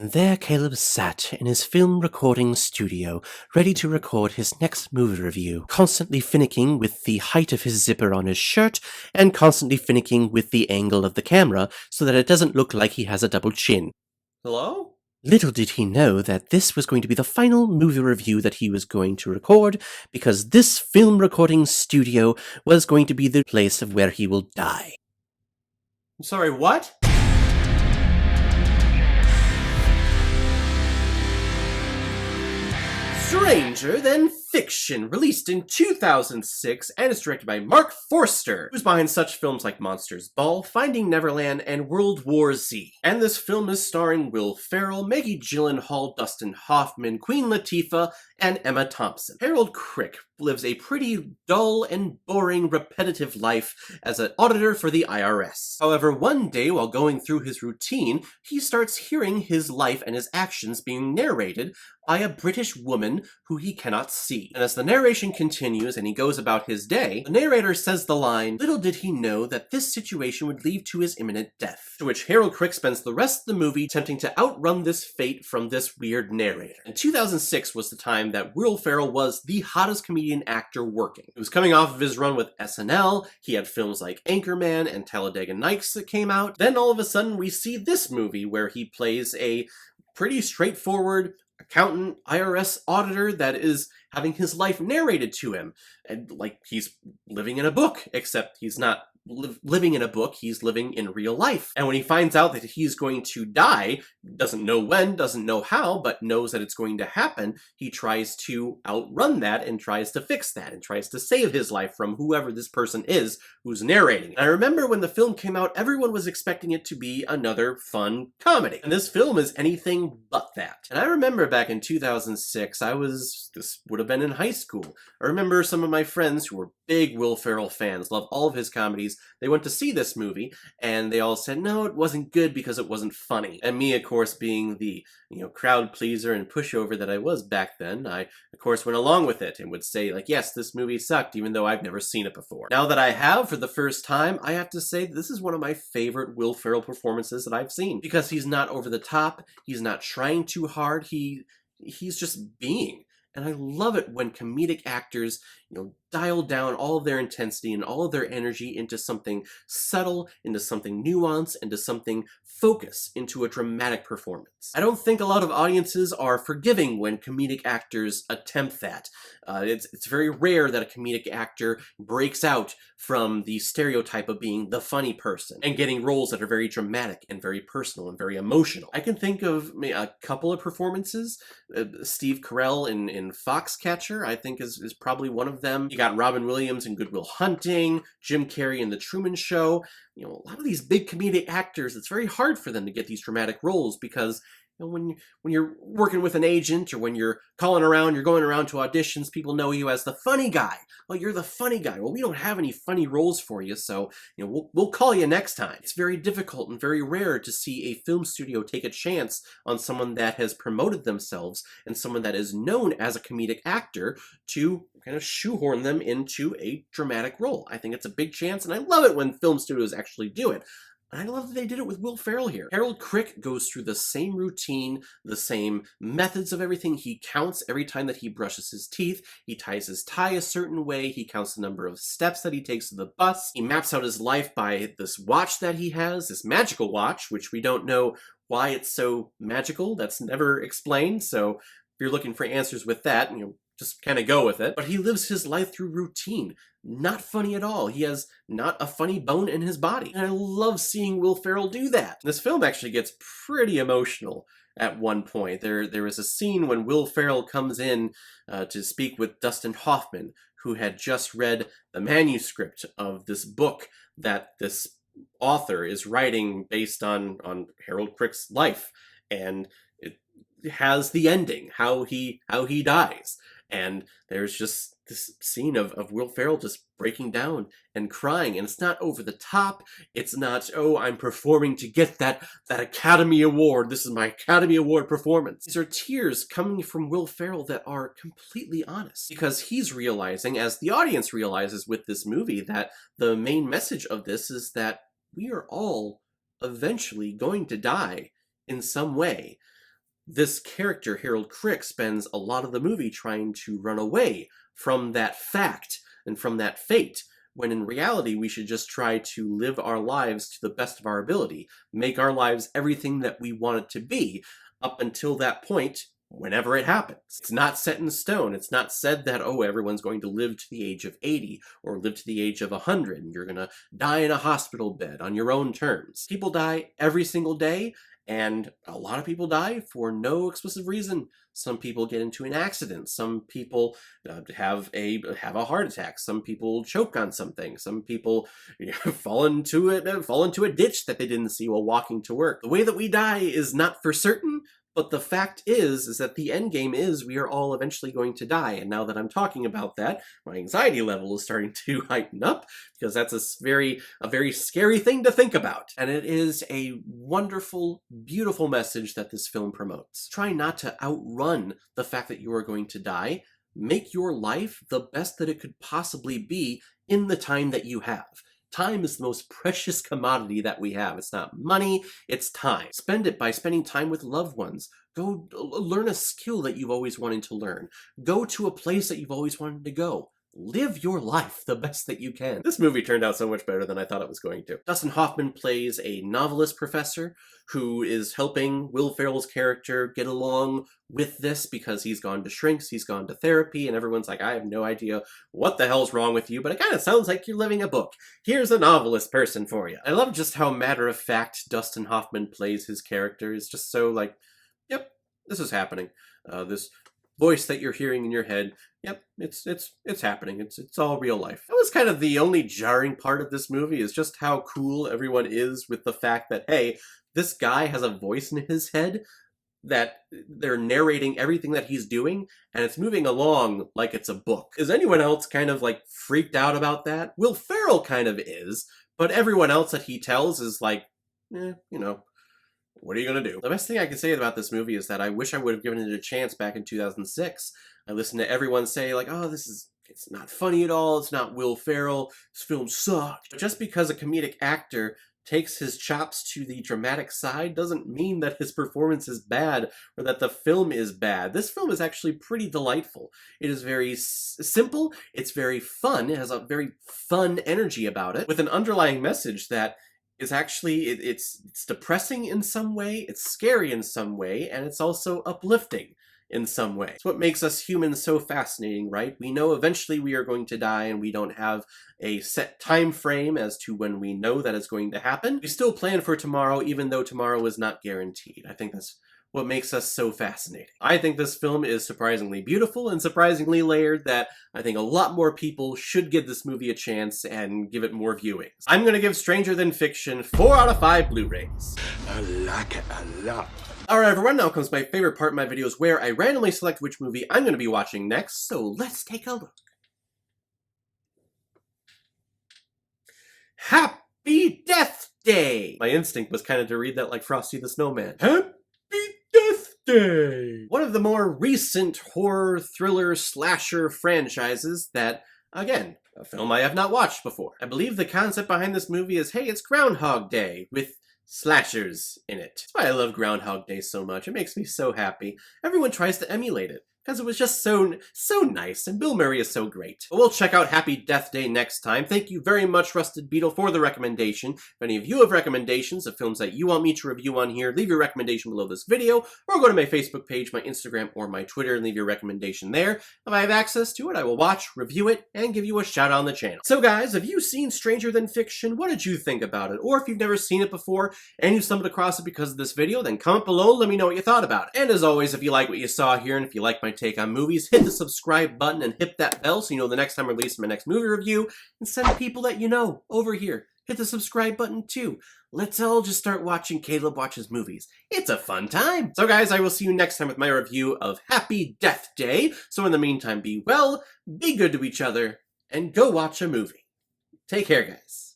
There Caleb sat in his film recording studio, ready to record his next movie review, constantly finicking with the height of his zipper on his shirt, and constantly finicking with the angle of the camera so that it doesn't look like he has a double chin. Hello? Little did he know that this was going to be the final movie review that he was going to record, because this film recording studio was going to be the place of where he will die. I'm sorry, what? Stranger Than Fiction, released in 2006 and is directed by Mark Forster, who's behind such films like Monsters Ball, Finding Neverland, and World War Z. And this film is starring Will Ferrell, Maggie Gyllenhaal, Dustin Hoffman, Queen Latifah, and Emma Thompson. Harold Crick lives a pretty dull and boring, repetitive life as an auditor for the IRS. However, one day while going through his routine, he starts hearing his life and his actions being narrated by a British woman who he cannot see. And as the narration continues and he goes about his day, the narrator says the line, "Little did he know that this situation would lead to his imminent death." To which Harold Crick spends the rest of the movie attempting to outrun this fate from this weird narrator. And 2006 was the time that Will Ferrell was the hottest comedian actor working. He was coming off of his run with SNL, he had films like Anchorman and Talladega Nights that came out. Then all of a sudden we see this movie where he plays a pretty straightforward accountant, IRS auditor that is having his life narrated to him. And like he's living in a book, except he's not living in a book, he's living in real life. And when he finds out that he's going to die, doesn't know when, doesn't know how, but knows that it's going to happen, he tries to outrun that and tries to fix that and tries to save his life from whoever this person is who's narrating. And I remember when the film came out, everyone was expecting it to be another fun comedy. And this film is anything but that. And I remember back in 2006, this would have been in high school. I remember some of my friends who were big Will Ferrell fans, love all of his comedies. They went to see this movie, and they all said, no, it wasn't good because it wasn't funny. And me, of course, being the, crowd pleaser and pushover that I was back then, I, of course, went along with it and would say, like, yes, this movie sucked, even though I've never seen it before. Now that I have for the first time, I have to say this is one of my favorite Will Ferrell performances that I've seen. Because he's not over the top, he's not trying too hard, he's just being. And I love it when comedic actors, dial down all of their intensity and all of their energy into something subtle, into something nuanced, into something focused, into a dramatic performance. I don't think a lot of audiences are forgiving when comedic actors attempt that. It's very rare that a comedic actor breaks out from the stereotype of being the funny person and getting roles that are very dramatic and very personal and very emotional. I can think of a couple of performances. Steve Carell in Foxcatcher, I think, is probably one of them. You got Robin Williams in Good Will Hunting, Jim Carrey in The Truman Show. A lot of these big comedic actors, it's very hard for them to get these dramatic roles because when you're working with an agent or when you're calling around, you're going around to auditions, people know you as the funny guy. Well, you're the funny guy. Well, we don't have any funny roles for you, so we'll call you next time. It's very difficult and very rare to see a film studio take a chance on someone that has promoted themselves and someone that is known as a comedic actor to kind of shoehorn them into a dramatic role. I think it's a big chance, and I love it when film studios actually do it. And I love that they did it with Will Ferrell here. Harold Crick goes through the same routine, the same methods of everything. He counts every time that he brushes his teeth. He ties his tie a certain way. He counts the number of steps that he takes to the bus. He maps out his life by this watch that he has, this magical watch, which we don't know why it's so magical. That's never explained. So if you're looking for answers with that, just kind of go with it. But he lives his life through routine. Not funny at all. He has not a funny bone in his body. And I love seeing Will Ferrell do that. This film actually gets pretty emotional at one point. There is a scene when Will Ferrell comes in to speak with Dustin Hoffman, who had just read the manuscript of this book that this author is writing based on Harold Crick's life. And it has the ending, how he dies. And there's just this scene of Will Ferrell just breaking down and crying. And it's not over the top. It's not, oh, I'm performing to get that Academy Award. This is my Academy Award performance. These are tears coming from Will Ferrell that are completely honest. Because he's realizing, as the audience realizes with this movie, that the main message of this is that we are all eventually going to die in some way. this character, Harold Crick, spends a lot of the movie trying to run away from that fact and from that fate, when in reality we should just try to live our lives to the best of our ability, make our lives everything that we want it to be, up until that point, whenever it happens. It's not set in stone. It's not said that, oh, everyone's going to live to the age of 80 or live to the age of 100 and you're going to die in a hospital bed on your own terms. People die every single day, and a lot of people die for no explicit reason. Some people get into an accident. Some people have a heart attack. Some people choke on something. Some people fall into a ditch that they didn't see while walking to work. The way that we die is not for certain, but the fact is that the end game is we are all eventually going to die. And now that I'm talking about that, my anxiety level is starting to heighten up, because that's a very scary thing to think about. And it is a wonderful, beautiful message that this film promotes. Try not to outrun the fact that you are going to die. Make your life the best that it could possibly be in the time that you have. Time is the most precious commodity that we have. It's not money, it's time. Spend it by spending time with loved ones. Go learn a skill that you've always wanted to learn. Go to a place that you've always wanted to go. Live your life the best that you can. This movie turned out so much better than I thought it was going to. Dustin Hoffman plays a novelist professor who is helping Will Ferrell's character get along with this because he's gone to shrinks, he's gone to therapy, and everyone's like, I have no idea what the hell's wrong with you, but it kind of sounds like you're living a book. Here's a novelist person for you. I love just how matter-of-fact Dustin Hoffman plays his character. It's just so like, yep, this is happening. This voice that you're hearing in your head, yep, it's happening. It's all real life. That was kind of the only jarring part of this movie, is just how cool everyone is with the fact that, hey, this guy has a voice in his head that they're narrating everything that he's doing, and it's moving along like it's a book. Is anyone else kind of like freaked out about that? Will Ferrell kind of is, but everyone else that he tells is like, you know, what are you going to do? The best thing I can say about this movie is that I wish I would have given it a chance back in 2006. I listened to everyone say like, oh, it's not funny at all. It's not Will Ferrell. This film sucked. But just because a comedic actor takes his chops to the dramatic side doesn't mean that his performance is bad or that the film is bad. This film is actually pretty delightful. It is very simple. It's very fun. It has a very fun energy about it, with an underlying message that is actually, it's depressing in some way, it's scary in some way, and it's also uplifting in some way. It's what makes us humans so fascinating, right? We know eventually we are going to die, and we don't have a set time frame as to when we know that it's going to happen. We still plan for tomorrow, even though tomorrow is not guaranteed. I think that's what makes us so fascinating. I think this film is surprisingly beautiful and surprisingly layered, that I think a lot more people should give this movie a chance and give it more viewings. I'm gonna give Stranger Than Fiction 4 out of 5 Blu-rays. I like it a lot. Alright everyone, now comes my favorite part of my videos, where I randomly select which movie I'm gonna be watching next, so let's take a look. Happy Death Day! My instinct was kind of to read that like Frosty the Snowman. Happy Death Day! One of the more recent horror, thriller, slasher franchises that, again, a film I have not watched before. I believe the concept behind this movie is, hey, it's Groundhog Day, with slashers in it. That's why I love Groundhog Day so much. It makes me so happy. Everyone tries to emulate it, because it was just so nice, and Bill Murray is so great. But we'll check out Happy Death Day next time. Thank you very much, Rusted Beetle, for the recommendation. If any of you have recommendations of films that you want me to review on here, leave your recommendation below this video, or go to my Facebook page, my Instagram, or my Twitter and leave your recommendation there. If I have access to it, I will watch, review it, and give you a shout out on the channel. So guys, have you seen Stranger Than Fiction? What did you think about it? Or if you've never seen it before, and you stumbled across it because of this video, then comment below, let me know what you thought about it. And as always, if you like what you saw here, and if you like my take on movies, hit the subscribe button and hit that bell so you know the next time I release my next movie review, and send people that you know over here. Hit the subscribe button too. Let's all just start watching Caleb Watches Movies. It's a fun time. So guys, I will see you next time with my review of Happy Death Day. So in the meantime, be well, be good to each other, and go watch a movie. Take care, guys.